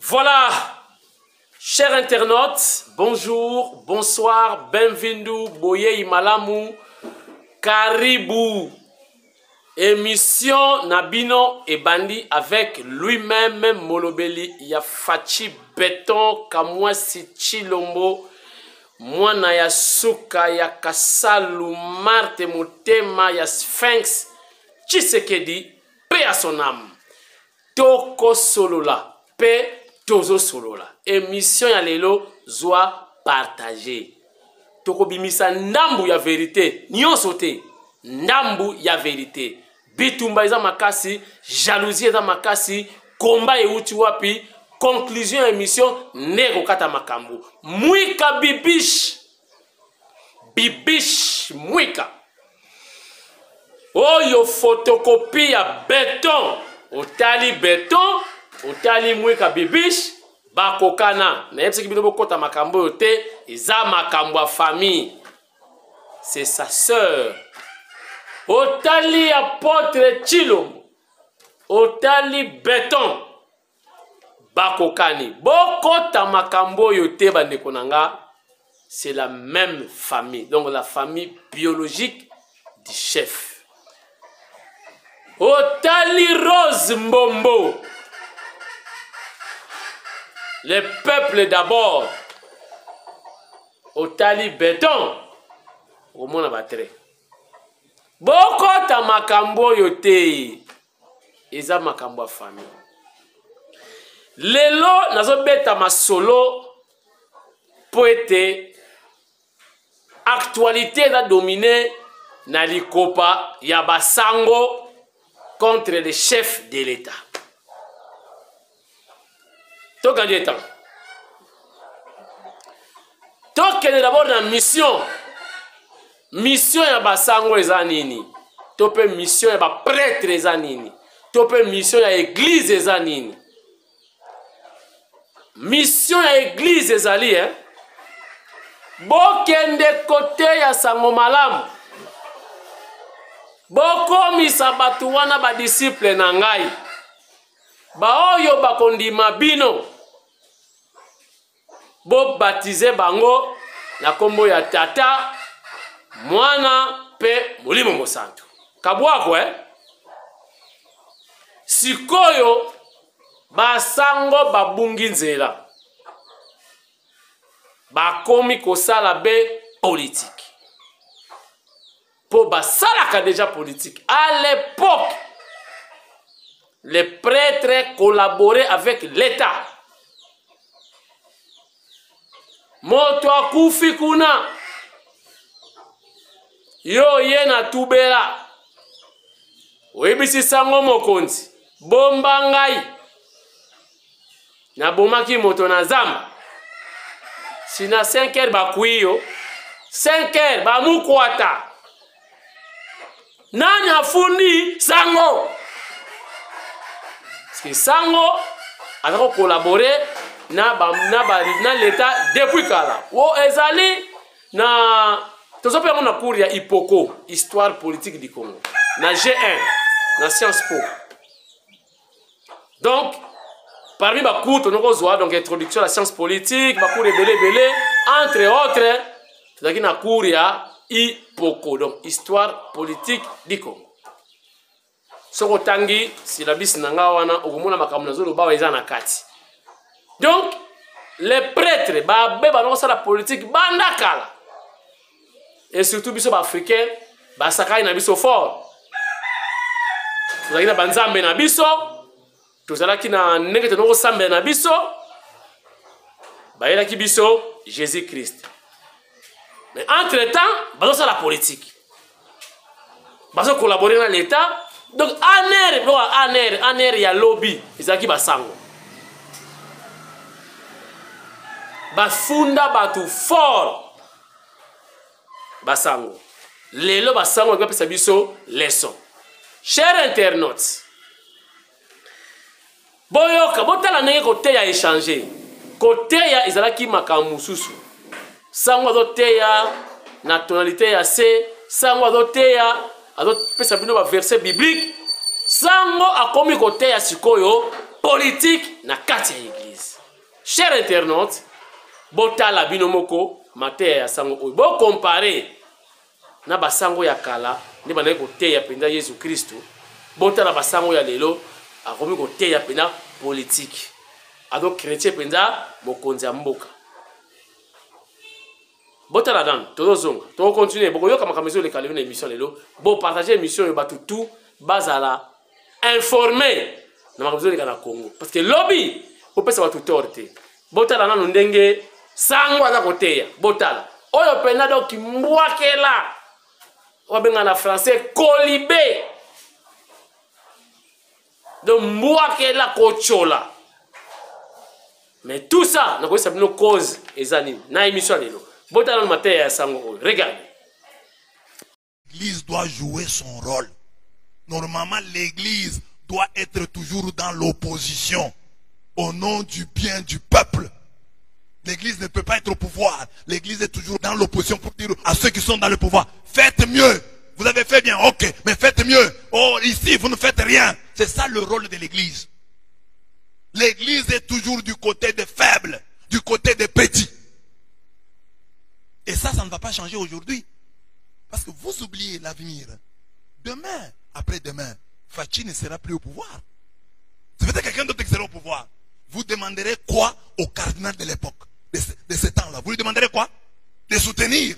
Voilà, chers internautes, bonjour, bonsoir, bienvenue, boye imalamu, karibu. Émission Nabino et Bandi avec lui-même Molobeli Yafachi Béton Kamwasi Chilombo Mwana ya Suka ya Kasalu Marte Motema ya Sphinx Tshisekedi paix à son âme. Toko Solola, paix Tozo Solola. Émission ya lelo zoa partager. Toko bimisa ndambu ya vérité. Nyonso te ndambu ya vérité. Bitumba eza makasi, jalousie eza makasi, combat euti wapi, conclusion émission nego kata makambu. Mwika bibish. Bibish mwika. Oyo photocopie ya béton. Otali béton, otali mwika bibish, bakokana. Na yepse kibido kota makambu yote, eza makambu a famille. C'est sa sœur. Otali apôtre Chilombo, otali béton, bakokani. Bokota makambo yote bandeko nanga, c'est la même famille. Donc la famille biologique du chef. Otali Rose Mbombo, le peuple d'abord. Otali béton, au monde a battu. Bokota makambo yote eza makambo famille. Lelo nazo beta masolo poete actualité da dominer na likopa ya basango contre les chefs de l'État. Tokandi temps. Tokende d'abord na mission. Mission ya basango eza nini? Tope mission ya ba prêtre eza nini? Tope mission ya église eza nini? Mission ya église ezali bokende kote ya sango malamu. Bokomisa batu wana ba disciple na ngai. Ba oyo bakondima bino. Bo baptiser bango na kombo ya tata Mwana pe Molimo Mosantu. Kabwako Sikoyo basango babungi nzela. Bakomi kosala be politique. Po basalaka déjà politique. À l'époque, les prêtres collaboraient avec l'État. Moto akufi kuna. Yo yena tubela. Webisi sango mokonzi. Bomba ngai. Na bomaki moto na zamba. Sina 5 heures bakuyo. 5 heures bamukwata. Nani afundi sango. Parce que sango azako collaborer na l'État depuis kala. Wo ezali na tout ça, on a cours ya Ipoko, histoire politique du Congo. Na G1, na Sciences Po. Donc, parmi les cours, on a donc introduction à la science politique, les cours de belé, entre autres, c'est un cours ya Ipoko, donc histoire politique du Congo. Soko tangi, si la bis nanga wana, okumuna makamuna zolo ba weza na kati. Donc, les prêtres, ba la politique, bandakala. Et surtout, les Africains, ils sont forts. Ils sont banzambe na biso, tous ala ki na nengete no sambe na biso, bayela ki biso Jésus-Christ. Mais entre-temps, bazo sa la politique. Bazo collaborer dans l'État. Donc aner ya lobby, izaki basango. Bafunda batu fort. Basango. Lelo basango kwa pesa biso leçon. Chers internautes. Boyoka botala ndenge kote ya échanger. Kote ya izalaki makamususu. Sango dote ya na tonalité ya C, sango dote ya azo pesa bino ba verset biblique. Sango akomi kote ya sikoyo politique na kati ya église. cher internaute, botala binomoko mateya ya sango oyo. Bo comparer na basango ya kala ni bana ko teya penda Yesu Kristo. Botala basango ya lelo akomi ko teya penda politique. Ado chrétien penda mokonzi ya mboka. Botala dan tozonga to continuer boko yoka makamezo le kalivina émission lelo. Bo partager émission yo batu tout bazala informé na makamezo le kana Congo parce que lobby o pesa batu torte. Botala nanu ndenge sango aza koteya botala oyo penda do kimbwakela wabenga na français kolibé de mbwakela kochola. Mais tout ça n'a pas une cause ezani na émission lelo botala na mateya ya sango oyo. Regarde, l'église doit jouer son rôle. Normalement l'église doit être toujours dans l'opposition au nom du bien du peuple. L'église ne peut pas être au pouvoir. L'église est toujours dans l'opposition pour dire à ceux qui sont dans le pouvoir, faites mieux. Vous avez fait bien, ok, mais faites mieux. Oh, ici, vous ne faites rien. C'est ça le rôle de l'église. L'église est toujours du côté des faibles, du côté des petits. Et ça ne va pas changer aujourd'hui. Parce que vous oubliez l'avenir. Demain, après-demain, Fachi ne sera plus au pouvoir. C'est peut-être quelqu'un d'autre qui sera au pouvoir. Vous demanderez quoi au cardinal de l'époque, de ce temps-là? Vous lui demanderez quoi? De soutenir.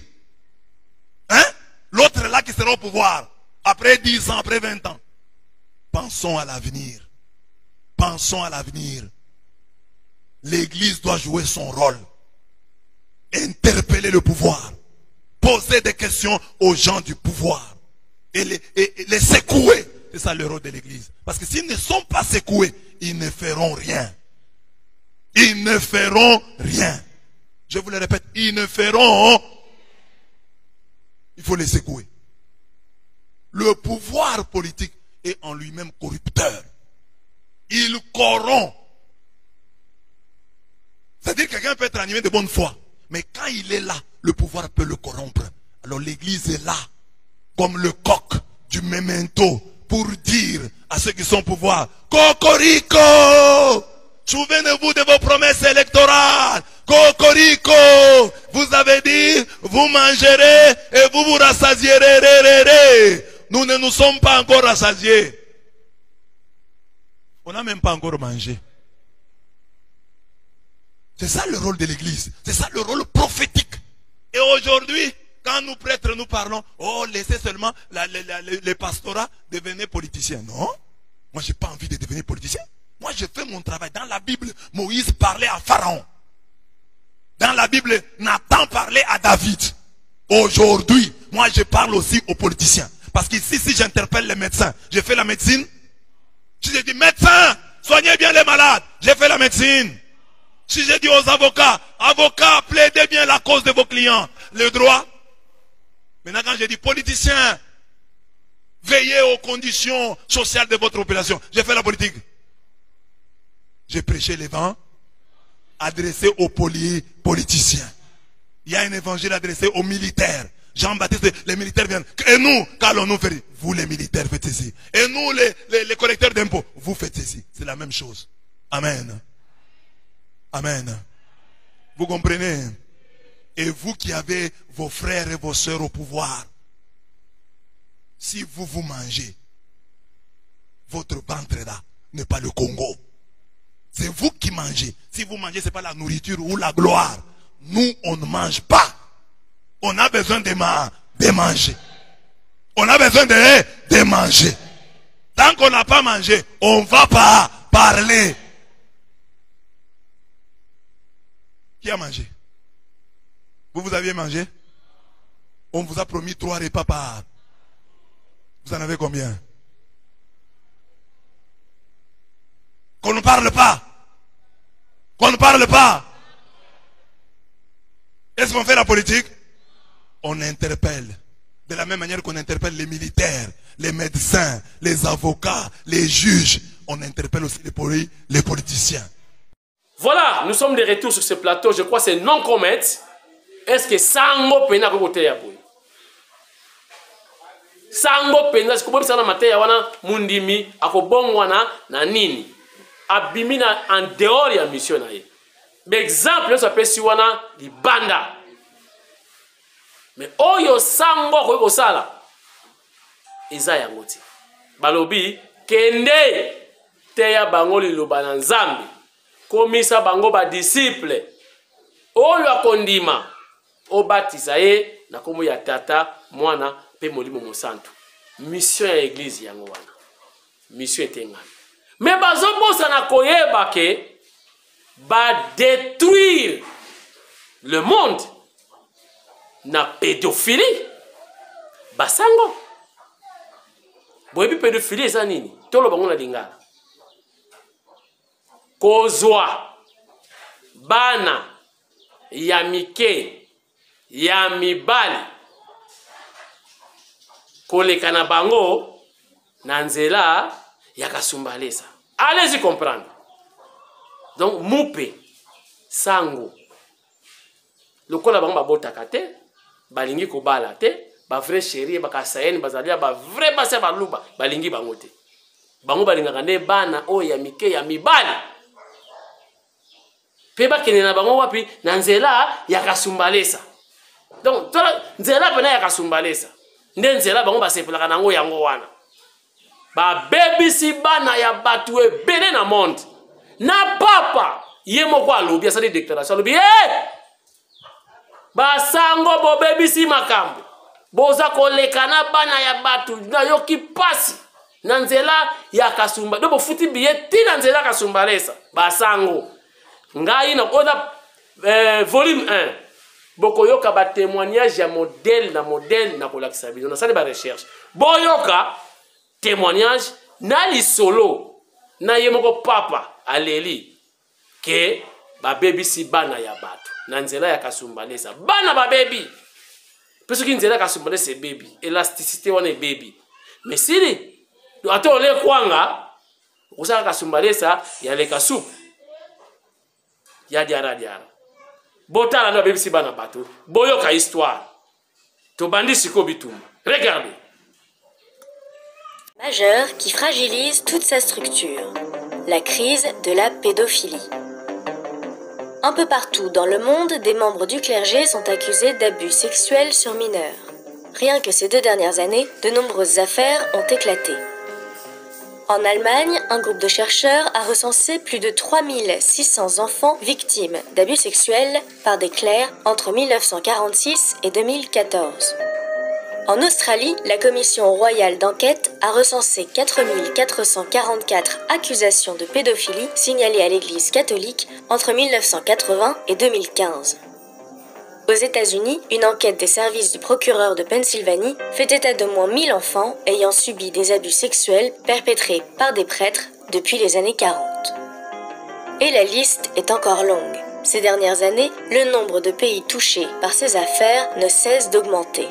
Hein? L'autre là qui sera au pouvoir, après 10 ans, après 20 ans. Pensons à l'avenir. Pensons à l'avenir. L'église doit jouer son rôle. Interpeller le pouvoir. Poser des questions aux gens du pouvoir. Et les secouer. C'est ça le rôle de l'église. Parce que s'ils ne sont pas secoués, ils ne feront rien. Ils ne feront rien. Je vous le répète, ils ne feront. Il faut les secouer. Le pouvoir politique est en lui-même corrupteur. Il corrompt. C'est-à-dire que quelqu'un peut être animé de bonne foi. Mais quand il est là, le pouvoir peut le corrompre. Alors l'église est là, comme le coq du memento, pour dire à ceux qui sont au pouvoir, Cocorico! Souvenez-vous de vos promesses électorales. Cocorico! Vous avez dit, vous mangerez et vous vous rassasierez. Nous ne nous sommes pas encore rassasiés. On n'a même pas encore mangé. C'est ça le rôle de l'église. C'est ça le rôle prophétique. Et aujourd'hui, quand nous prêtres nous parlons, oh, laissez seulement les pastorats devenir politiciens. Non, moi j'ai pas envie de devenir politicien. Moi je fais mon travail. Dans la Bible, Moïse parlait à Pharaon. Dans la Bible, Nathan parlait à David. Aujourd'hui, moi je parle aussi aux politiciens. Parce qu'ici, si j'interpelle les médecins, je fais la médecine. Si je dis médecin, soignez bien les malades, j'ai fait la médecine. Si je dis aux avocats, avocats, plaidez bien la cause de vos clients, le droit. Maintenant quand je dis politiciens, veillez aux conditions sociales de votre population, j'ai fait la politique. J'ai prêché l'évangile adressé aux politiciens. Il y a un évangile adressé aux militaires. Jean-Baptiste, les militaires viennent. Et nous, qu'allons-nous faire? Vous les militaires faites ceci. Et nous les collecteurs d'impôts, vous faites ceci. C'est la même chose. Amen. Amen. Vous comprenez? Et vous qui avez vos frères et vos sœurs au pouvoir, si vous mangez, votre ventre là n'est pas le Congo. C'est vous qui mangez. Si vous mangez, ce n'est pas la nourriture ou la gloire. Nous, on ne mange pas. On a besoin de manger. On a besoin de manger. Tant qu'on n'a pas mangé, on ne va pas parler. Qui a mangé? Vous aviez mangé? On vous a promis 3 repas par. Vous en avez combien? Qu'on ne parle pas. Qu'on ne parle pas. Est-ce qu'on fait la politique? On interpelle. De la même manière qu'on interpelle les militaires, les médecins, les avocats, les juges. On interpelle aussi les politiciens. Voilà, nous sommes de retour sur ce plateau. Je crois que c'est non commet. Est-ce que Sango Pena a côté ya boy? Sango Pena, est-ce que vous savez matin wana mundimi akobongwana na nini? Abimina en dehors ya mission na ye. exemple ça peut siwana libanda. Mais oyo sango ko kosala eza yango ti. Balobi kende teya bango liloba na Nzambe. Komisa bango ba disciple. Oyo akondima obatiza ye na kombo ya Tata, Mwana pe Molimo Mosantu. Mission ya église yango wana. Mission etengana. Mais bazobosa na koyeba ke ba détruire le monde na pédophilie basango. Boyebi pédophilie eza nini? Tolo bango na lingala. Kozwa bana ya mike ya mibali koleka na bango na nzela ya kasumbalesa. Allez-y comprendre. Donc mupe sango lokola bango babotaka te balingi kobala te ba vrai chéri bakasayeni bazalia ba vrai basa baluba balingi bango te. Bango balingaka nde bana oyo ya mike ya mibali pe bakene na bango wapi na nzela ya kasumbalesa. Donc tola nzela pena ya kasumbalesa nde nzela bango basepelaka nango yango wana. Ba bebisi bana ya batu ebele na monde na papa ye moko alobi asali déclaration alobi basango bo bebisi makambo boza koleka na bana ya batu na yoki pasi na nzela ya kasumba do bofuti biye ti na nzela kasumbalesa basango ngai na oda volume 1 bokoyoka ba témoignage ya modèle na kolakisa bino na sali ba recherche boyoka témoignage na lisolo na ye moko papa aleli ke ba bebisi bana ya batu na nzela ya kasumbalesa bana ba baby parce que nzela kasumbalesa baby élasticité wana baby mais sili ato le kwanga usaka kasumbalesa ya le kasup ya diara botala na bebisi bana batu boyoka histoire to bandi siko bitumba regardez. Majeur qui fragilise toute sa structure, la crise de la pédophilie. Un peu partout dans le monde, des membres du clergé sont accusés d'abus sexuels sur mineurs. Rien que ces 2 dernières années, de nombreuses affaires ont éclaté. En Allemagne, un groupe de chercheurs a recensé plus de 3600 enfants victimes d'abus sexuels par des clercs entre 1946 et 2014. En Australie, la Commission royale d'enquête a recensé 4444 accusations de pédophilie signalées à l'Église catholique entre 1980 et 2015. Aux États-Unis, une enquête des services du procureur de Pennsylvanie fait état d'au moins 1000 enfants ayant subi des abus sexuels perpétrés par des prêtres depuis les années 40. Et la liste est encore longue. Ces dernières années, le nombre de pays touchés par ces affaires ne cesse d'augmenter.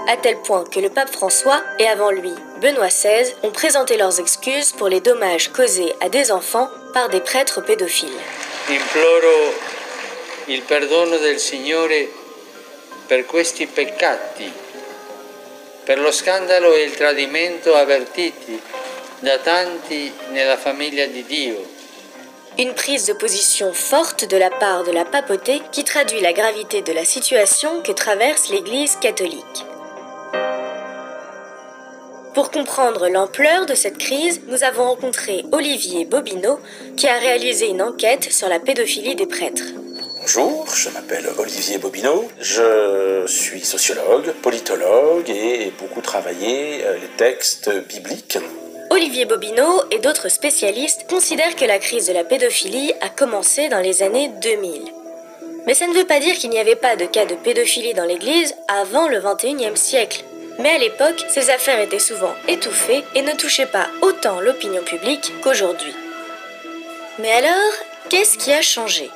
À tel point que le pape François et avant lui Benoît XVI ont présenté leurs excuses pour les dommages causés à des enfants par des prêtres pédophiles. Imploro il perdono del Signore per questi peccati, per lo scandalo e il tradimento avvertiti da tanti nella famiglia di Dio. Une prise de position forte de la part de la papauté qui traduit la gravité de la situation que traverse l'Église catholique. Pour comprendre l'ampleur de cette crise, nous avons rencontré Olivier Bobineau, qui a réalisé une enquête sur la pédophilie des prêtres. Bonjour, je m'appelle Olivier Bobineau, je suis sociologue, politologue et ai beaucoup travaillé les textes bibliques. Olivier Bobineau et d'autres spécialistes considèrent que la crise de la pédophilie a commencé dans les années 2000. Mais ça ne veut pas dire qu'il n'y avait pas de cas de pédophilie dans l'Église avant le XXIe siècle. Mais à l'époque, ces affaires étaient souvent étouffées et ne touchaient pas autant l'opinion publique qu'aujourd'hui. Mais alors, qu'est-ce qui a changé ?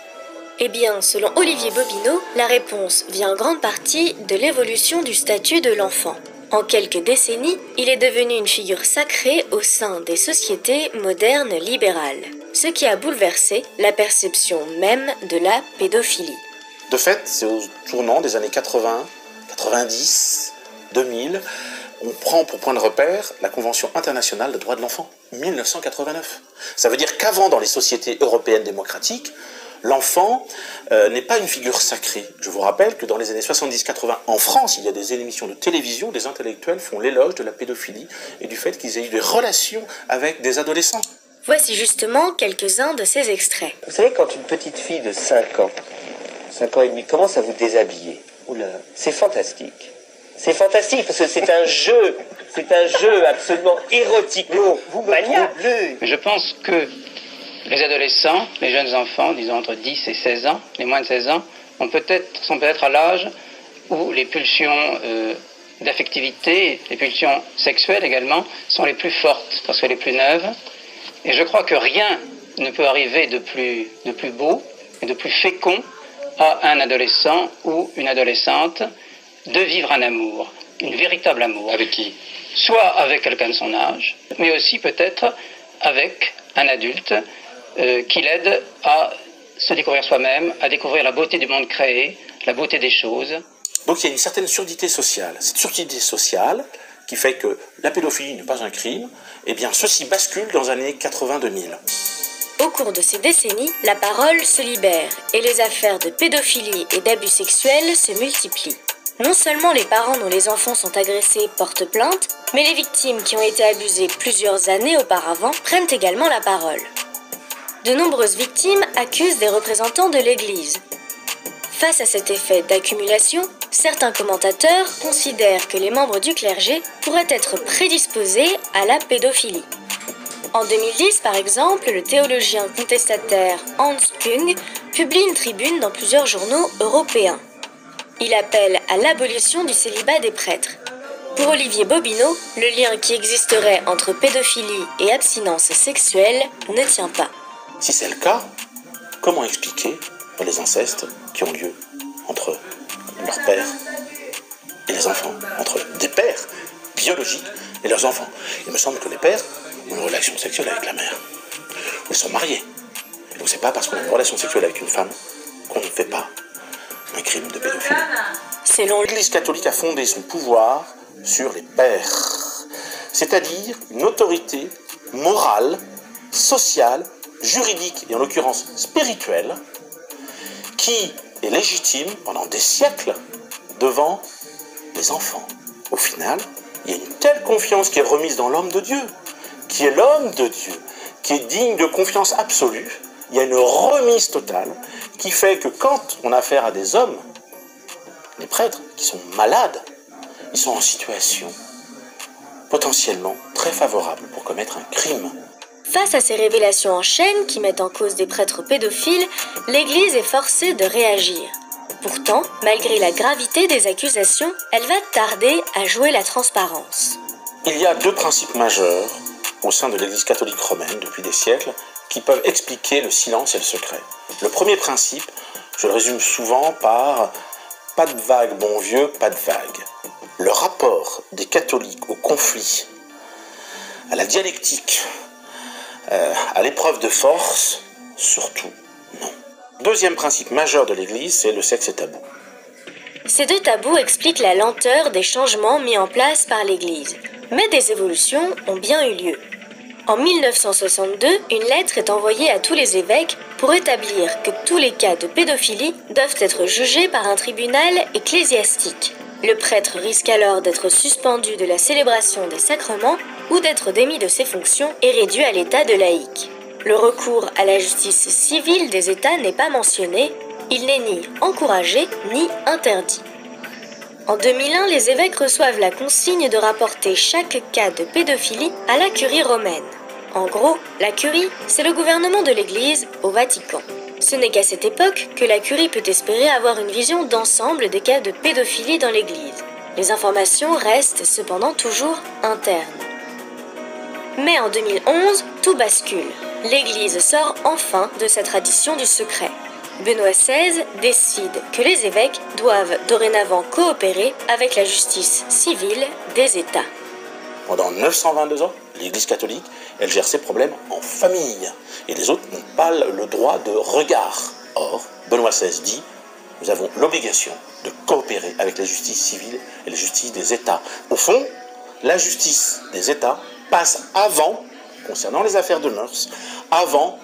Eh bien, selon Olivier Bobineau, la réponse vient en grande partie de l'évolution du statut de l'enfant. En quelques décennies, il est devenu une figure sacrée au sein des sociétés modernes libérales, ce qui a bouleversé la perception même de la pédophilie. De fait, c'est au tournant des années 80, 90, 2000 on prend pour point de repère la Convention internationale des droits de l'enfant, 1989. Ça veut dire qu'avant, dans les sociétés européennes démocratiques, l'enfant n'est pas une figure sacrée. Je vous rappelle que dans les années 70-80, en France, il y a des émissions de télévision, des intellectuels font l'éloge de la pédophilie et du fait qu'ils aient eu des relations avec des adolescents. Voici justement quelques-uns de ces extraits. Vous savez, quand une petite fille de 5 ans et demi, commence à vous déshabiller, oula, c'est fantastique. C'est fantastique parce que c'est un jeu absolument érotico-maniaque. Je pense que les adolescents, les jeunes enfants, disons entre 10 et 16 ans, les moins de 16 ans, sont peut-être à l'âge où les pulsions d'affectivité, les pulsions sexuelles également, sont les plus fortes, parce qu'elles sont les plus neuves. Et je crois que rien ne peut arriver de plus beau et de plus fécond à un adolescent ou une adolescente de vivre un amour, un véritable amour. Avec qui? Soit avec quelqu'un de son âge, mais aussi peut-être avec un adulte qui l'aide à se découvrir soi-même, à découvrir la beauté du monde créé, la beauté des choses. Donc il y a une certaine surdité sociale. Cette surdité sociale qui fait que la pédophilie n'est pas un crime, eh bien ceci bascule dans les années 80-2000. Au cours de ces décennies, la parole se libère et les affaires de pédophilie et d'abus sexuels se multiplient. Non seulement les parents dont les enfants sont agressés portent plainte, mais les victimes qui ont été abusées plusieurs années auparavant prennent également la parole. De nombreuses victimes accusent des représentants de l'Église. Face à cet effet d'accumulation, certains commentateurs considèrent que les membres du clergé pourraient être prédisposés à la pédophilie. En 2010, par exemple, le théologien contestataire Hans Küng publie une tribune dans plusieurs journaux européens. Il appelle à l'abolition du célibat des prêtres. Pour Olivier Bobineau, le lien qui existerait entre pédophilie et abstinence sexuelle ne tient pas. Si c'est le cas, comment expliquer les incestes qui ont lieu entre leurs pères et les enfants, entre des pères biologiques et leurs enfants? Il me semble que les pères ont une relation sexuelle avec la mère. Ils sont mariés. Donc c'est pas parce qu'on a une relation sexuelle avec une femme qu'on ne fait pas un crime de pédophilie. Selon l'Église catholique a fondé son pouvoir sur les pères, c'est-à-dire une autorité morale, sociale, juridique et en l'occurrence spirituelle, qui est légitime pendant des siècles devant les enfants. Au final, il y a une telle confiance qui est remise dans l'homme de Dieu, qui est l'homme de Dieu, qui est digne de confiance absolue. Il y a une remise totale qui fait que quand on a affaire à des hommes, les prêtres qui sont malades, ils sont en situation potentiellement très favorable pour commettre un crime. Face à ces révélations en chaîne qui mettent en cause des prêtres pédophiles, l'Église est forcée de réagir. Pourtant, malgré la gravité des accusations, elle va tarder à jouer la transparence. Il y a deux principes majeurs au sein de l'Église catholique romaine depuis des siècles qui peuvent expliquer le silence et le secret. Le premier principe, je le résume souvent par « pas de vague, bon vieux, pas de vague ». Le rapport des catholiques au conflit, à la dialectique, à l'épreuve de force, surtout non. Deuxième principe majeur de l'Église, c'est le sexe est tabou. Ces deux tabous expliquent la lenteur des changements mis en place par l'Église. Mais des évolutions ont bien eu lieu. En 1962, une lettre est envoyée à tous les évêques pour établir que tous les cas de pédophilie doivent être jugés par un tribunal ecclésiastique. Le prêtre risque alors d'être suspendu de la célébration des sacrements ou d'être démis de ses fonctions et réduit à l'état de laïc. Le recours à la justice civile des États n'est pas mentionné, il n'est ni encouragé ni interdit. En 2001, les évêques reçoivent la consigne de rapporter chaque cas de pédophilie à la curie romaine. En gros, la curie, c'est le gouvernement de l'Église au Vatican. Ce n'est qu'à cette époque que la curie peut espérer avoir une vision d'ensemble des cas de pédophilie dans l'Église. Les informations restent cependant toujours internes. Mais en 2011, tout bascule. L'Église sort enfin de sa tradition du secret. Benoît XVI décide que les évêques doivent dorénavant coopérer avec la justice civile des États. Pendant 922 ans, l'Église catholique, elle gère ses problèmes en famille. Et les autres n'ont pas le droit de regard. Or, Benoît XVI dit, nous avons l'obligation de coopérer avec la justice civile et la justice des États. Au fond, la justice des États passe avant, concernant les affaires de mœurs, avant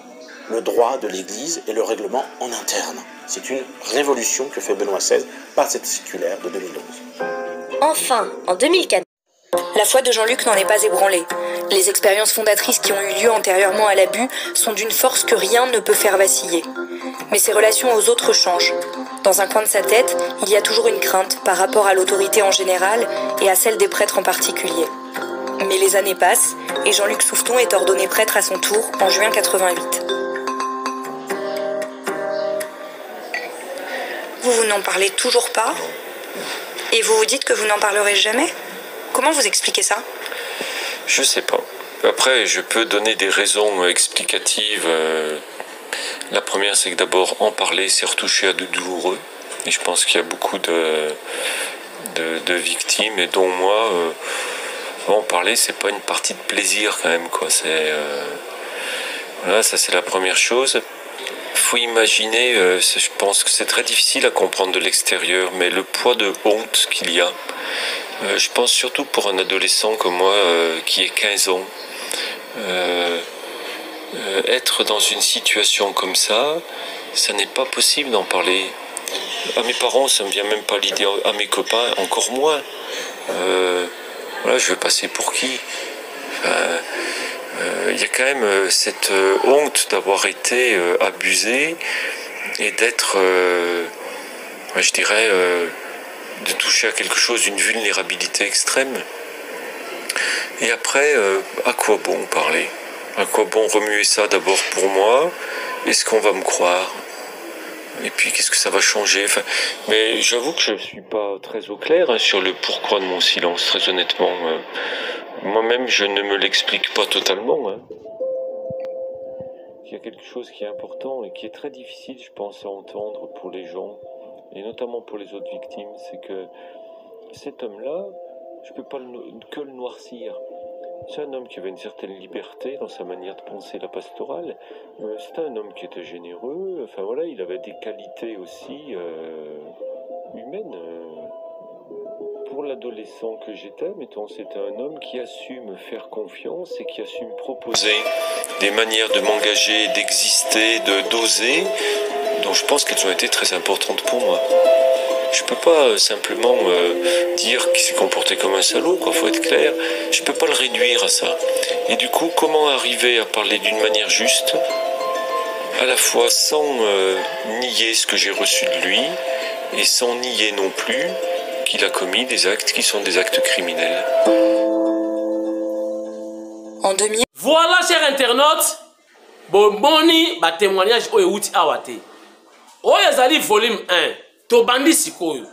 le droit de l'Église et le règlement en interne. C'est une révolution que fait Benoît XVI par cette circulaire de 2011. Enfin, en 2004, la foi de Jean-Luc n'en est pas ébranlée. Les expériences fondatrices qui ont eu lieu antérieurement à l'abus sont d'une force que rien ne peut faire vaciller. Mais ses relations aux autres changent. Dans un coin de sa tête, il y a toujours une crainte par rapport à l'autorité en général et à celle des prêtres en particulier. Mais les années passent et Jean-Luc Souffeton est ordonné prêtre à son tour en juin 88. Vous n'en parlez toujours pas? Et vous vous dites que vous n'en parlerez jamais? Comment vous expliquez ça? Je sais pas. Après, je peux donner des raisons explicatives. La première, c'est que d'abord, en parler, c'est retoucher à de douloureux. Et je pense qu'il y a beaucoup de victimes, et dont moi, en parler, c'est pas une partie de plaisir quand même, quoi. Voilà, ça c'est la première chose. Faut imaginer, je pense que c'est très difficile à comprendre de l'extérieur, mais le poids de honte qu'il y a. Je pense surtout pour un adolescent comme moi, qui ait 15 ans, être dans une situation comme ça n'est pas possible d'en parler. À mes parents, ça ne me vient même pas l'idée, à mes copains, encore moins. Voilà, je vais passer pour qui? Il y a quand même cette honte d'avoir été abusé et d'être, je dirais, de toucher à quelque chose d'une vulnérabilité extrême. Et après, à quoi bon parler? À quoi bon remuer ça d'abord pour moi? Est-ce qu'on va me croire? Et puis qu'est-ce que ça va changer? Mais j'avoue que je ne suis pas très au clair sur le pourquoi de mon silence, très honnêtement. Moi-même, je ne me l'explique pas totalement. Il y a quelque chose qui est important et qui est très difficile, je pense, à entendre pour les gens, et notamment pour les autres victimes, c'est que cet homme-là, je ne peux pas que le noircir. C'est un homme qui avait une certaine liberté dans sa manière de penser la pastorale. C'est un homme qui était généreux. Enfin voilà, il avait des qualités aussi humaines. Pour l'adolescent que j'étais, mettons, c'était un homme qui a su me faire confiance et qui a su me proposer des manières de m'engager, d'exister, d'oser, dont je pense qu'elles ont été très importantes pour moi. Je peux pas simplement dire qu'il s'est comporté comme un salaud, quoi, faut être clair. Je peux pas le réduire à ça. Et du coup, comment arriver à parler d'une manière juste, à la fois sans nier ce que j'ai reçu de lui, et sans nier non plus qu'il a commis des actes qui sont des actes criminels. En 2000... Voilà, chers internautes, bomoni ba témoignage oyo uti awate. Oyo ezali volume 1. Tobandi sikoyo.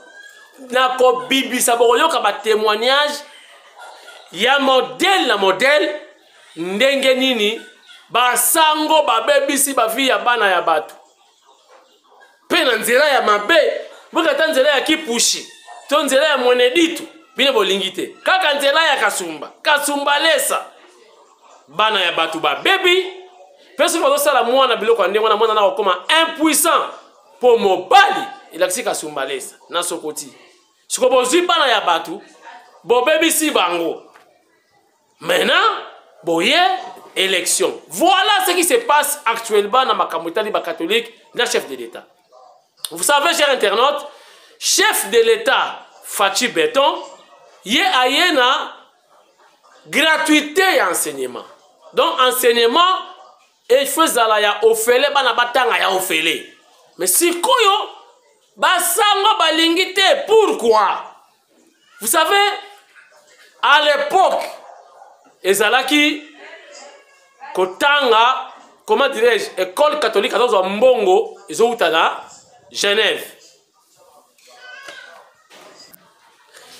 Na ko bibisa boyoka ba témoignage ya modèle na modèle ndenge nini ba sango ba bebisi ba vie ya bana ya batu. Pe na nzela ya mabe, bokata nzela ya kipushi. To nzela ya mweneditu bine bolingite. Kaka nzela ya kasumba lesa. Bana ya batu ba bebi. Peso ko sala mwana biloko ndenge na mwana na okoma impuissant pour mobali. Il a dit kasumba lesa na sokoti. Siko bozwi bana ya batu bo bebi si bango. Maintenant, boye élection. Voilà ce qui se passe actuellement dans ma communauté catholique, le chef de l'État. Vous savez, chers internautes, chef de l'État, Fachi Beton, y a une gratuité et enseignement. Donc, enseignement, il faut ya ofele, banabatanga ya ofele. Mais si koyo, basango balingite, pourquoi? Vous savez, à l'époque, ezalaki kotanga, comment dirais-je, école catholique à Mbongo, ezouta Genève.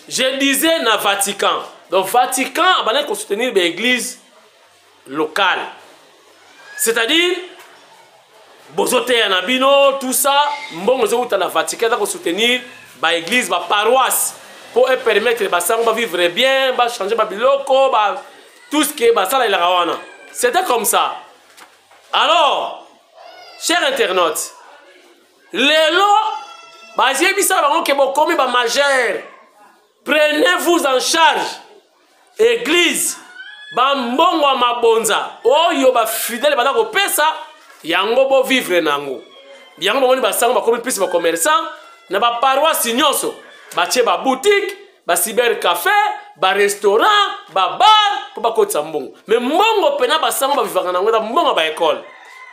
Je disais na Vatican. Donc Vatican a besoin soutenir l'église locale. C'est-à-dire Bozote Yanabino, tout ça, Mbongo ezouta na Vatican va soutenir l'église, la paroisse pour permettre les gens de vivre bien, de changer les biloko, tout ce qui est ça la rawana. C'était comme ça. Alors, chers internautes, les lois, prenez-vous en charge. église bambongo ya mabonza oyo bafidèle baza kopesa yango bovivre nango yango bamoni basango bakomi mpisi bacommerçant na baparoisi nyonso batie baboutique bacyber café barestaurant babar mpo bakotisa mbongo me mbongo mpena basango bavivaka nango eza mbongo ya baekole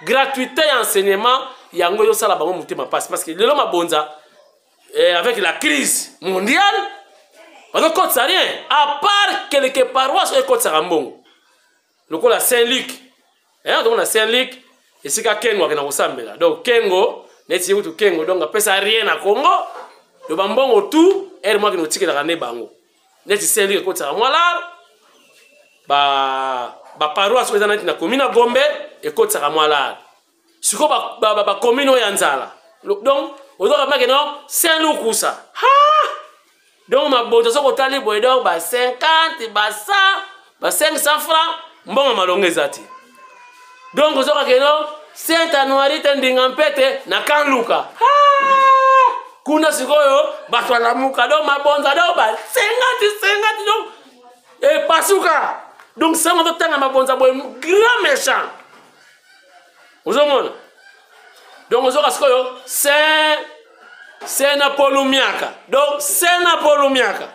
gratuité ya enseignement yango ezosala bango motema mpasi parce que lelo mabonza avec la crise mondiale bazokotisa rien à part quelque paroisse oyo ekotisaka mbongo lokola Saint-Luc tomona Saint-Luc esika kengo akenda kosambela donc kengo neti yekutu kengo donc apesa rien na Congo lo bambongo tu ere mwaki notikelaka nde bango neti Saint-Luc ekotisaka mwalala baparoisse oyo eza neti na commune ya Gombe ekotisaka mwalala siko bacommune oyo ya nzala donc ozokamake no Saint-Luc kusa donc mabonzo soko otali boye donc ba 50 ba 100 ba 500 francs mbongo malongo eza te donc ozokake no Sainte Anuarite ndinga mpete na Kanluka kuna sikoyo bato alamuka donc mabonzo donc ba 50 donc pasuka donc sango totanga mabonzo boye grand méchant ozomona donc ozoka sikoyo Sena Polumiaka donc Sena Polumiaka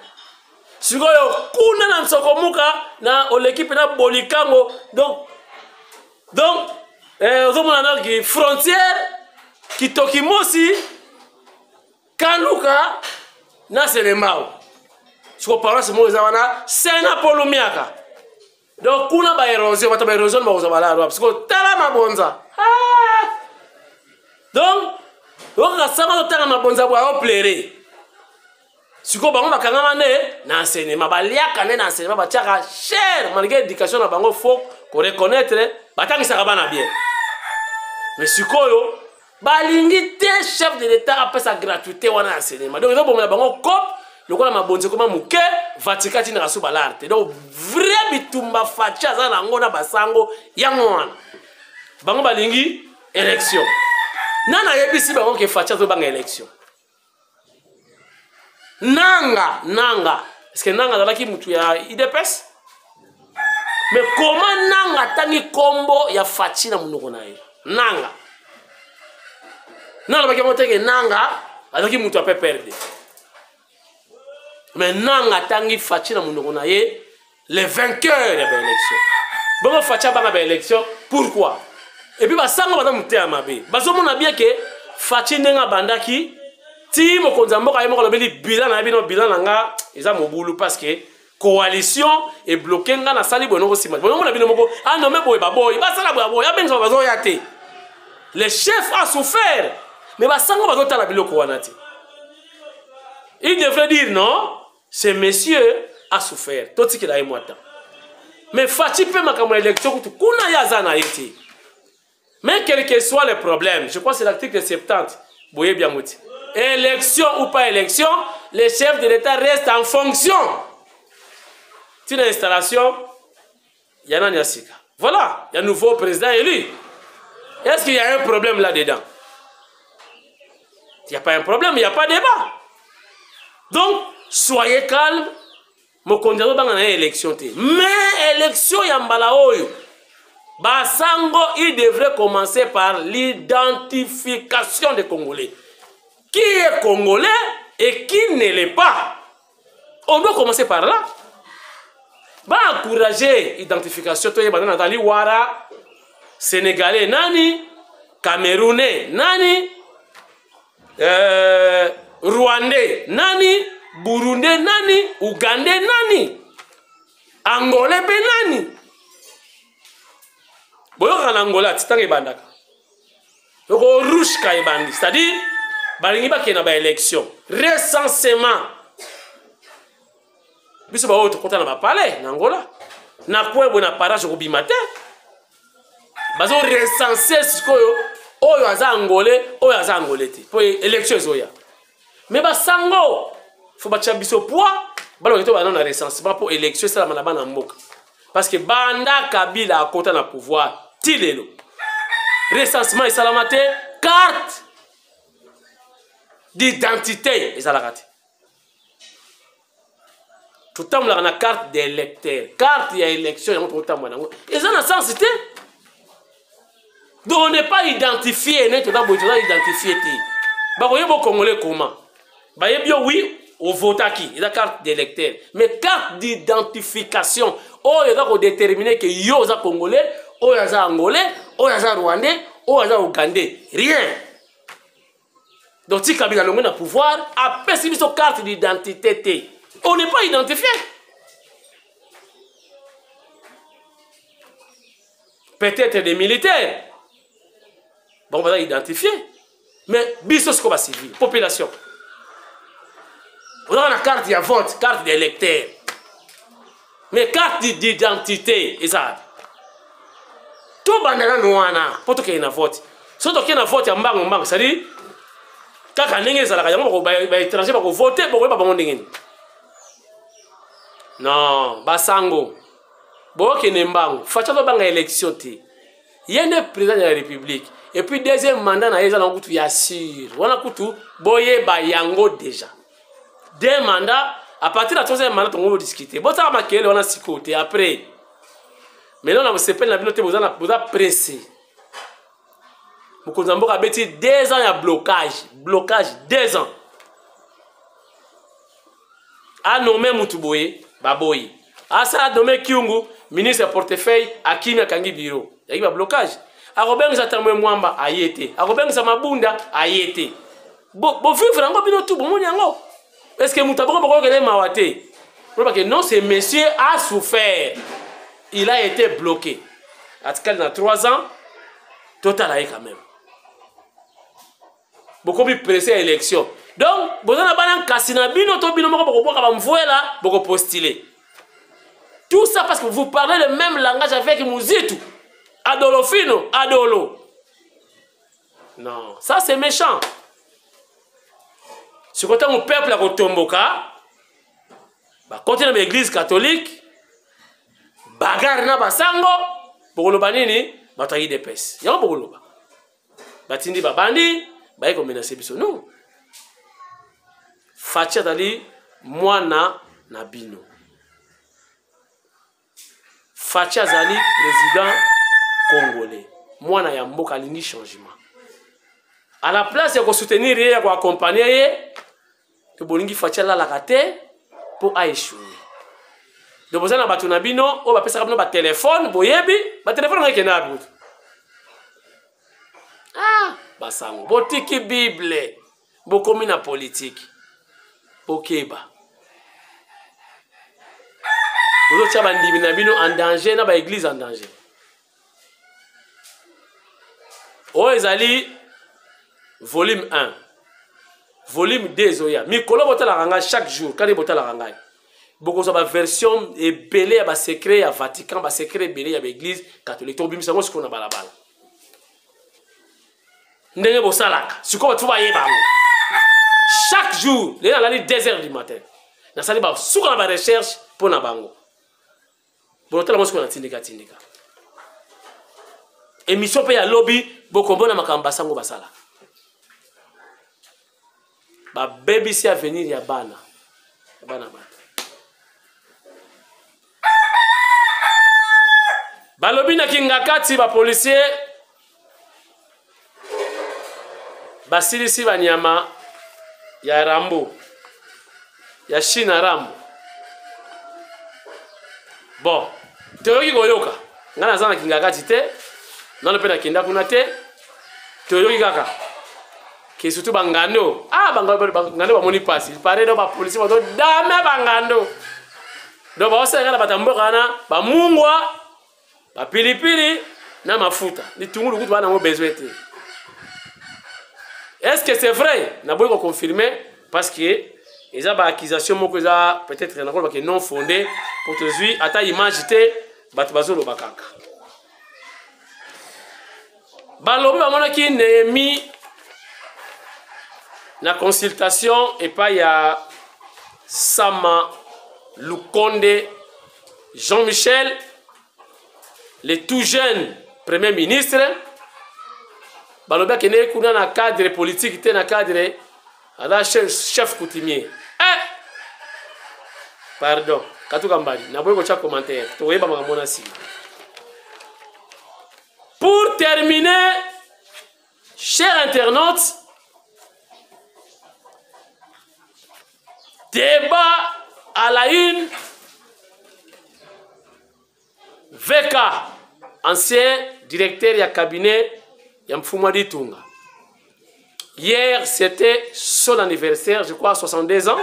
sikoyo kuna na msokomuka na olekipe na bolikango donc ozomona na ki frontière kitokimosi Kanluka na Selemao siko paroisse mo eza wana Sena Polumiaka donc kuna ba érosion bato ba érosion ba kozabala siko tala mabonza donc oka sanga totanga mabonza bwa oplere siko bango bakangama ne na enseignement baliaka ne na enseignement batiaka cher malgré éducation na bango faut ko reconnaître batangisaka bana bien mais sikoyo balingi te chef de l'état apesa gratuité wana enseignement donc ils bomela bango cop lokola mabonzi koma muke Vatican tina kaso balarte donc vrai bitumba facha za nango na basango yango wana bango balingi élection nana yebisi bango ke facha to banga élection nanga est-ce que nanga zalaki mutu ya IDPS mais comment nanga tangi kombo ya fachi na munoko na ye nanga baki moteke nanga azaki mutu ape perdre mais nanga tangi fachi na munoko na ye les vainqueurs ya élection bongo facha banga ba élection pourquoi et puis basango baza muté ya mabe bazomona bien que fachi ndenga bandaki ti mokonza mboka ye moko lobeli bilan na bino bilan nanga eza mobulu parce que coalition est bloquée nga na sali bono ko sima bono na bino moko non mais boy baboy basala boy abenzo bazo yate le chef a souffert mais basango bazo tala biloko wana ti il devrait dire non ce monsieur a souffert toti ki la emwata mais fachi pe makamwa élection kuna yazana yete mais quel que soit le problème je crois c'est l'article 70 boye bien moti élection ou pas élection le chef de l'état reste en fonction une installation yana nyasika voilà il y a un nouveau président élu est-ce qu'il y a un problème là-dedans il n'y a pas un problème il n'y a pas de débat donc soyez calme mokonzi banga na élection te mais élection ya mbala oyo basango il devrait commencer par l'identification des Congolais qui est Congolais et qui ne l'est pas on doit commencer par là encourager l'identification de Nathalie Ouara, Sénégalais nani, Camerounais nani, Rwandais nani, Burundais nani, Ougandais nani, Angolais nani. Boyoka na Angola titange bandaka. Yoko rouge ka ebandi, c'est-à-dire balingi ba kena ba élection, recensement. Biso ba oto kota na ba palais na Angola. Na kwebo na parage ko bimate. Bazo recenser sikoyo oyo aza angolais, oyo aza angolais te. Po élection zoya. Mais ba sango faut ba biso poids, balo keto ba na recensement pour élection ça na bana mboka. Parce que banda Kabila a kota na pouvoir tilelo. Recensement isalamate carte d'identité ezalakati. Tout le monde a une carte d'électeur. Carte d'élection, et ça n'a sens, c'était. Donc on n'est pas identifié, on n'est pas identifié. Bah, vous voyez, vous Congolais comment? Bah, oui, au vote qui? Il y a carte d'électeur. Mais carte d'identification, oh, il y a déterminer que yo, ça Congolais, oh, il y a Angolais, oh, il y a Rwandais, oh, il y a Ougandais. Rien. Donc, si Kabila a le pouvoir, après, c'est une carte d'identité. On n'est pas identifié. Peut-être des militaires. Bon, on va identifier. Mais, biso, c'est comme civil, population. On a une carte de vote, carte d'électeur. Mais carte d'identité, et ça. Tout bandana noana, pour qu'il y ait un vote. Surtout qu'il y ait un vote, il y a un banc, c'est-à-dire, quand on est étranger, on va voter, on va voter. Non, basango. Bon, qu'il y ait un banc, il faut que il y ait une élection. Il y a un président de la République. Et puis, deuxième mandat, il y a un qui assure. On a un boye bayango déjà. Deux mandats, à partir de la troisième mandat, on va discuter. Bon, ça va marquer, on a six côtés. Après, maintenant, on s'appelle la communauté, vous avez pressé. Vous avez 2 ans de blocage. Blocage, 2 ans. A nommé Moutuboye, Baboye. A ça a nommé Kyungu, ministre portefeuille, Akimi Akangi Biro. Il y a un blocage. A Robert Zatamwe Mwamba, a yété. A Robert Zamabunda, a yété. Bon, vivre en Gobino tout, bon, yango. Est-ce que Moutaboro va regarder Mawate? Non, ce monsieur a souffert. Il a été bloqué. En tout cas, dans 3 ans, total a quand même. Beaucoup plus pressé à l'élection. Donc, vous avez un cassina, vous postuler. Tout ça parce que vous parlez le même langage avec Mouzitou. Adolofino, Adolo. Non, ça c'est méchant. Ce côté mon peuple a Tomboka, continuer dans l'église catholique, bagarre na basango, bokoloba nini, batayi de pes. Yango bokoloba. Batindi babandi, baye ko menacer biso. Non. Fatia dali mwana na bino. Fatia zali président congolais. Mwana ya mboka lini changement. À la place de soutenir et d'accompagner, que Bolingi Fatia la kate pour échouer. Donc vous avez un bâton nabino, on va passer un téléphone, boyebi, un téléphone avec un arbre. Ah, basango, botiki Bible, bokomi na politique, bokeba. Vous avez un bandi nabino en danger, na ba église en danger. Oh, ezali volume 1. Volume 2, Zoya. Mikolo bota la ranga chaque jour. Quand il bota la ranga. Beaucoup de version et belé à secret à Vatican, à secret belé à l'église catholique. Tout le monde sait ce qu'on a balabala. Ndenge bosalaka. Ce qu'on va trouver chaque jour, les gens allaient 2 h du matin. Na sali ba souka na recherche pour na bango. Bon tellement ce qu'on a tindika. Émission pe ya lobby bokombo na makamba sango basala. Ba baby si à venir ya bana. Bana. Ba lobby na kingakati ba policier ba silisi ba nyama ya Rambo. Ya China Rambo. Bon, teoki goyoka. Ngana zana kingakati te. Non pe na kinda kuna te. Teoki kaka. Qui surtout bangando. Ah, bangando ba moni passe. Il paraît do ba police ba do dame bangando. Do ba osa ngala batamboka na ba mungwa ba pilipili na mafuta. Ni tungulu kutu bana ngo besoin te. Est-ce que c'est vrai? Na boy ko confirmer parce que ils ont ba accusation moko za peut-être na ko ba non fondé pour te suivre ata image te bat bazolo bakaka. Ba lobi ba mona ki Néhémie la consultation et pas il y a Sama Lukonde Jean-Michel, le tout jeune premier ministre, baloba kene kuna na cadre politique te na cadre ala chef coutumier. Pardon. Katuka mbali. Naboye kocha commentaire. Toyeba makamona si. Pour terminer, chers internautes, débat à la une. VK, ancien directeur du cabinet Yamfuma Ditunga. Hier, c'était son anniversaire, je crois, 62 ans,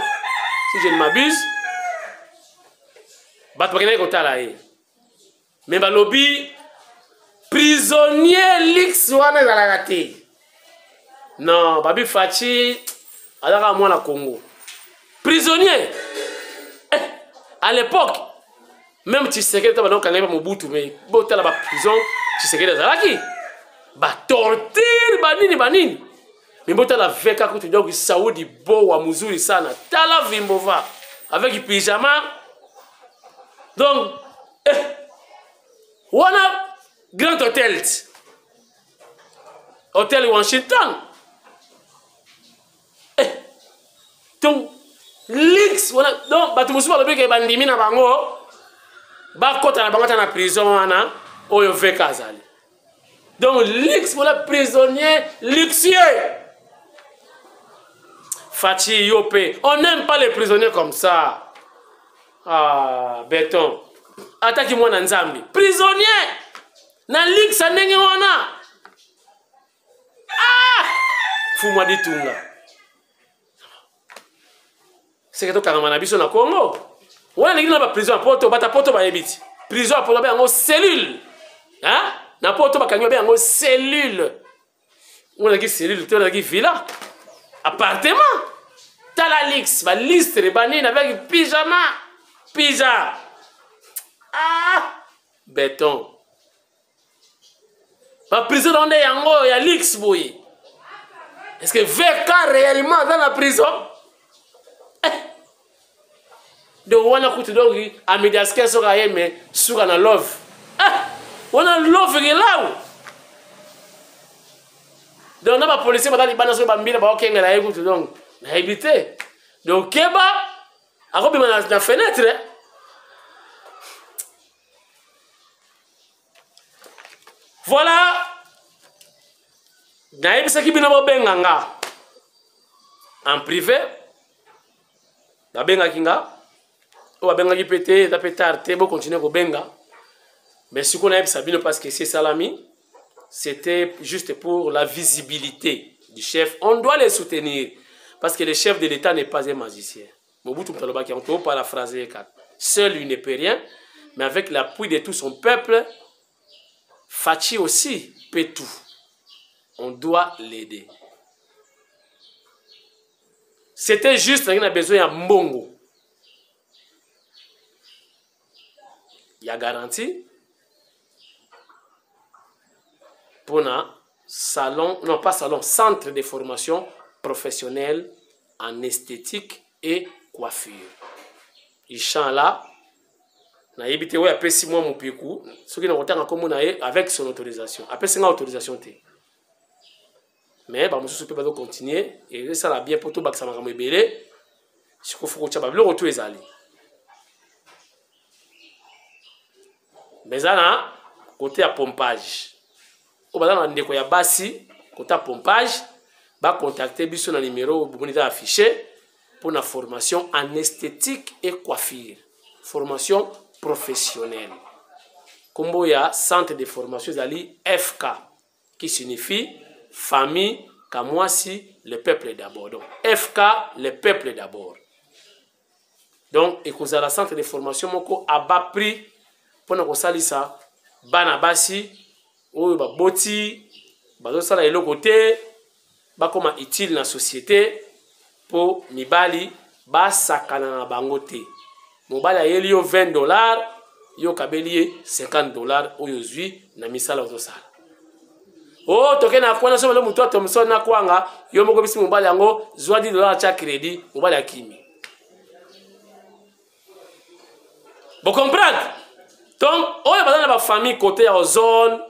si je ne m'abuse. Mais le lobby, prisonnier Lix wana zalagate. Non, Babi Fachi, alors moi la Congo. Prisonnier. À l'époque, même Tshisekedi taba donc kangeba Mobutu mais bota la prison Tshisekedi zalaki. Ba torture banini. Mais bota la veka ko tu donc Saoudi bo wa muzuri sana. Tala vimbova avec pyjama. Donc wana grand hôtel. Hôtel Washington. Donc Lix wana donc batu musuba lobi ke bandimi na bango. Ba kota na bango ta na prison wana oyo veka azali. Donc Lix voilà prisonnier luxueux. Fachi Yopé, on n'aime pas les prisonniers comme ça. Ah, béton. Attaque moi dans Nzambi. Prisonnier na Lix ndenge wana. Ah! Fuma Ditunga. C'est que to kangama biso na Congo. Wana ngi na ba prison poto bata poto ba yebiti. Prison poto ba yango cellule. Hein? Na poto ba kangyo ba yango cellule. Wana ngi cellule to na ngi villa. Appartement. Tala Lix ba liste banine avec pyjama. Pizza. Ah! Béton. Ba prison onde yango ya Lix boy. Est-ce que VK réellement dans la prison? Donc on a coûté donc à Médiasque sur la mais sur un love. On a love là. Donc on a pas policier pas les bandes sur bambina ba ok ngala écoute donc na habité. Donc keba a robi na fenêtre. Voilà. Na ebisa ki bino bo benganga. En privé. Na benga kinga. On va bien péter, taper bon continuer au benga. Mais ce qu'on a sabino parce que c'est salami, c'était juste pour la visibilité du chef. On doit les soutenir parce que le chef de l'État n'est pas un magicien. Mobutu Mtaloba qui on peut paraphraser seul il ne peut rien, mais avec l'appui de tout son peuple, Fachi aussi peut tout. On doit l'aider. C'était juste qu'on a besoin d'un mbongo. Il y a garantie pour un salon, non pas salon, centre de formation professionnelle en esthétique et coiffure. Il chante là, na yebite ouais après 6 mois mon piku, ce qui n'a autant comme on a avec son autorisation. Après 5 ans autorisation té. Mais bah monsieur peut pas continuer et ça la bien pour tout bac ça m'a ramé belé. Ce qu'il faut que tu vas le retour ezali. Mais là, côté à pompage. Au bas dans ndeko ya basi, côté à pompage, va contacter biso na numéro bonita affiché pour la formation en esthétique et coiffure. Formation professionnelle. Combo ya centre de formation zali FK qui signifie famille Kamwasi le peuple d'abord. Donc FK le peuple d'abord. Donc et cause la centre de formation moko a bas prix pour nous salisa bana basi oyo ba boti bazo sala eloko te ba koma utile na société pour mibali ba sakana na bango te mobali ayeli yo $20 yo kabeli $50 oyo zwi na misala ozo sala oh tokena kwana so le muto atomso na kwanga yo moko bisi mobali yango zwa $10 cha crédit mobali akimi. Vous comprenez? Donc, on est dans la famille côté à zone,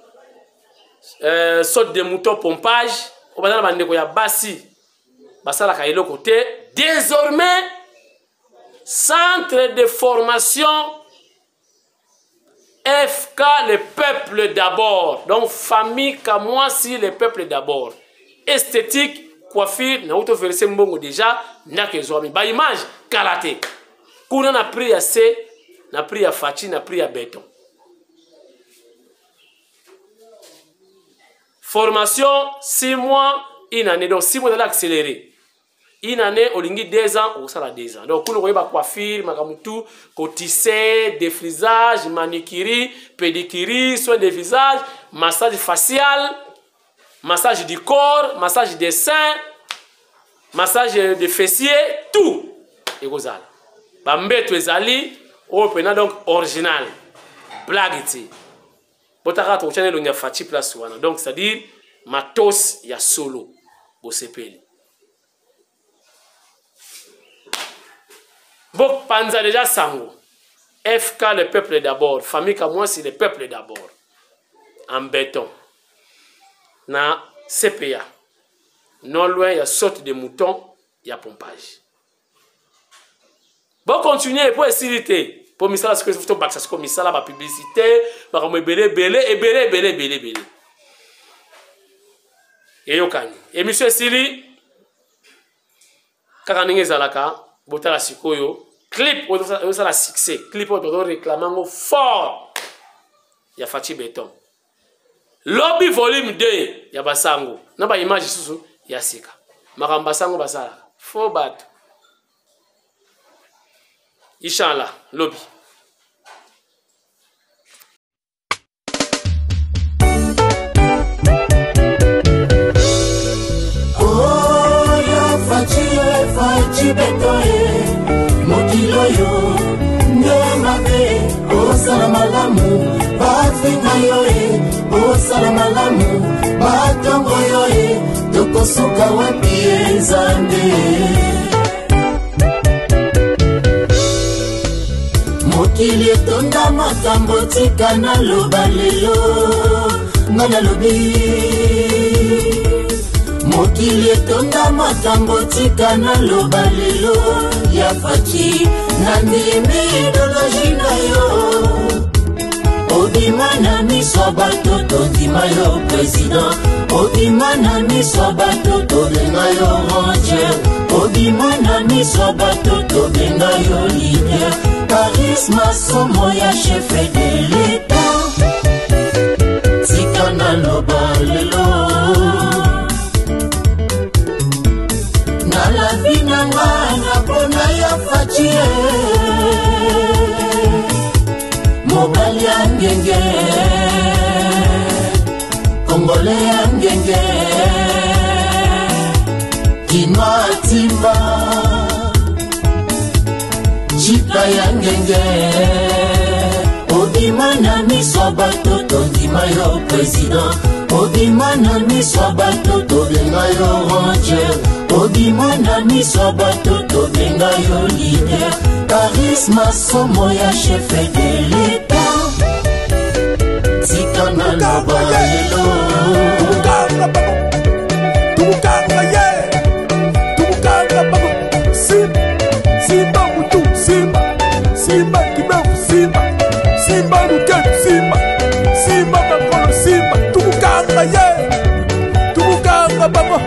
sorte de moutons pompage, on est dans la basi, basa la kailo côté. Désormais, Centre de formation FK, le peuple d'abord. Donc, famille Kamwasi, le peuple d'abord. Esthétique, coiffure, na auto verser mbongo déjà, n'a que zoami. Ba image, karaté. Kuna na pris à C, na pris à Fachi, na pris à Béton. Formation, 6 mois, une année. Donc, 6 mois de l'accéléré. Une année, au lingi 2 ans, au sala 2 ans. Donc, on a coiffure, makamutu, cotissé, défrisage, manicure, pédicure, soins de visage, massage facial, massage du corps, massage des seins, massage de fessiers, tout. Et vous allez. Bambeto ezali, on peut donc original. Blague ici. Botaka ton channel on y a Fachi place wana. Donc, c'est-à-dire, matos ya solo. Bosepeli. Bok Panza déjà Sango. FK, le peuple d'abord. Famille Kamwa, c'est le peuple d'abord. En béton. Na CPA. Non loin, il y a sorte de mouton, il y a pompage. Bon, continuez pour essayer. Pour misala, ce que vous faites, c'est comme misala, la publicité, par me belé. Et yokani. Et monsieur Sili, Kakaninge Zalaka, Botala Sikoyo, clip, on a la succès, clip, on doit réclamer fort. Il y a Fachi Béton. Lobby volume 2, il y a Basango. N'a pas image sous, il y a Sika. Marambasango Basala. Faux bat. Inch'Allah, lobby. Fachi Betoe, Mokilo yo, Nyemabe, O Salamalamu, Bafinga yoe, O Salamalamu, Batongo yoe, Tokosuka wapie Zande. Mokili tonda matambo tika na lobalelo, ngana lobi. Mokili etonda matambo tika na lobalelo ya Fachi na ndimi idoloji na yo. Obima na miso bato ndima yo president. Obima na miso bato benga yo ranger. Obima na miso bato benga yo leader. Charisme somo ya chef de l'État. Tika na lobalelo. La vie n'a pas ya Fachi Mobali angenge Congolais angenge Kinoa timba Chika yangenge Obima na miso bato tondima yo président. Obima na miso bato benga yo ranger. Obima na miso bato benga yo leader. Charisme somo ya chef de l'État. Tika na lobalelo. Tumukanga ye. Tumukanga babo. Simba mutu simba. Simba kibevu simba. Simba luketu simba. Simba bakolo simba. Tumukanga ye. Tumukanga babo.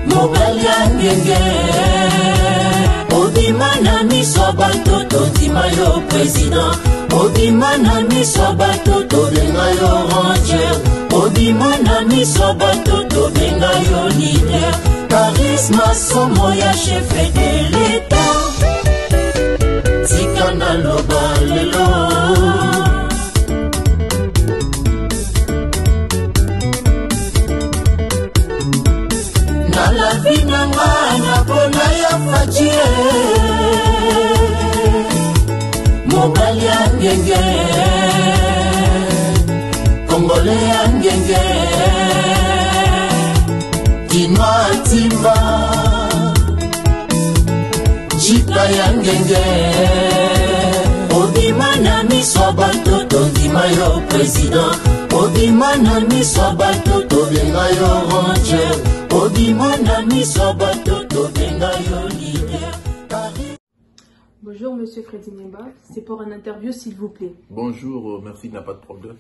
Mobali angenge Obima na miso bato tondima yo président. Obima na miso bato benga yo ranger. Obima na miso bato benga yo leader. Charisme somo ya chef de l'État. Tika na lobalelo. La vie n'a pas ya Fachi Mobali angenge Congolais angenge ngenge Kinwa timba Jika ya ngenge Obimana miswa batoto ndima yo président Obimana miswa batoto benga yo ranger Obimana miswa batoto benga yo leader. Bonjour Monsieur Freddy Niemba, c'est pour un interview s'il vous plaît. Bonjour, merci, il n'y a pas de problème.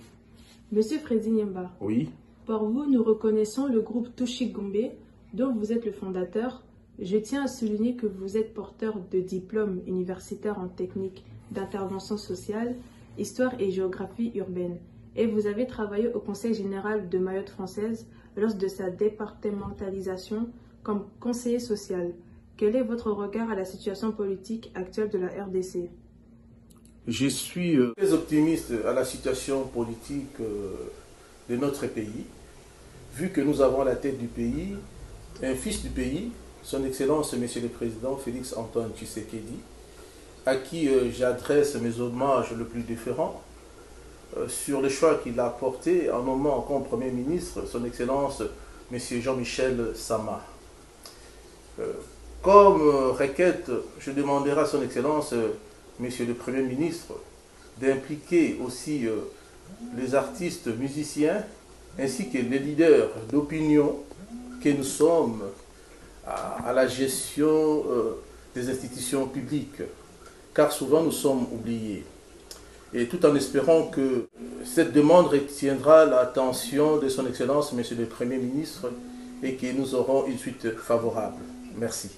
Monsieur Freddy Niemba, Oui. par vous nous reconnaissons le groupe Touchi Gombe dont vous êtes le fondateur. Je tiens à souligner que vous êtes porteur de diplôme universitaire en technique d'intervention sociale, histoire et géographie urbaine. Et vous avez travaillé au Conseil général de Mayotte française lors de sa départementalisation comme conseiller social. Quel est votre regard à la situation politique actuelle de la RDC? Je suis très optimiste à la situation politique de notre pays, vu que nous avons à la tête du pays un fils du pays, son Excellence Monsieur le Président Félix Antoine Tshisekedi, à qui j'adresse mes hommages le plus déférents sur le choix qu'il a porté en nommant comme Premier ministre son Excellence Monsieur Jean-Michel Sama. Comme requête, je demanderai à son Excellence Monsieur le Premier ministre d'impliquer aussi les artistes musiciens ainsi que les leaders d'opinion que nous sommes à la gestion des institutions publiques, car souvent nous sommes oubliés. Et tout en espérant que cette demande retiendra l'attention de son Excellence, Monsieur le Premier ministre, et que nous aurons une suite favorable. Merci.